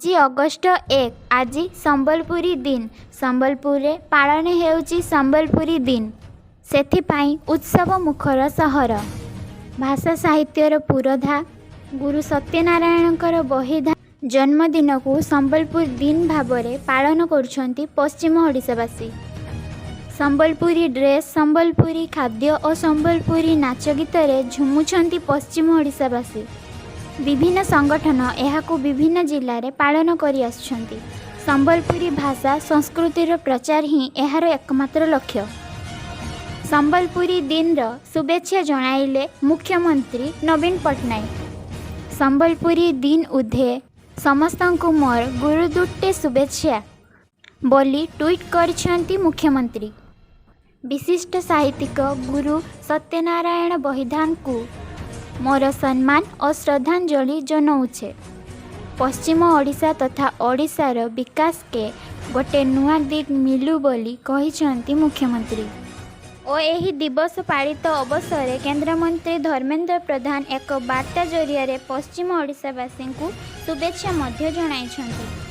जी August 1 आज संबलपुरी दिन संबलपुर रे पालन हेउची संबलपुरी दिन सेथिपाई उत्सव मुखर सहर भाषा साहित्यर पुरोधा गुरु सत्यनारायणकर बहिधा जन्मदिन को संबलपुर दिन भावरे पालन करुछंती पश्चिम ओडिशावासी। संबलपुरी ड्रेस संबलपुरी खाद्य और संबलपुरी नाच गीत रे झुमुछंती पश्चिम ओडिशावासी। विभिन्न संगठन एहाकु विभिन्न जिले में पालन करि आछंती। संबलपुरी भाषा संस्कृतिर प्रचार ही एहार एकमात्र लक्ष्य। संबलपुरी दिन रो शुभेच्छा जणाइले मुख्यमंत्री नवीन पट्टनायक। संबलपुरी दिन उधे समस्तंकु मोर गुरुदुट्टे शुभेच्छा बोली ट्वीट करछंती मुख्यमंत्री। विशिष्ट साहित्यिक गुरु सत्यनारायण बहिधान को मोर सम्मान और श्रद्धांजलि जनाऊे। पश्चिम ओडिशा तथा ओडिशार विकास के गोटे नुआ दिग मिलू बोली कहिसंती मुख्यमंत्री। और यही दिवस पालित अवसर केंद्रमंत्री धर्मेंद्र प्रधान एक वार्ता जरिया पश्चिम ओडिशावासी को शुभेच्छा जणाइछंती।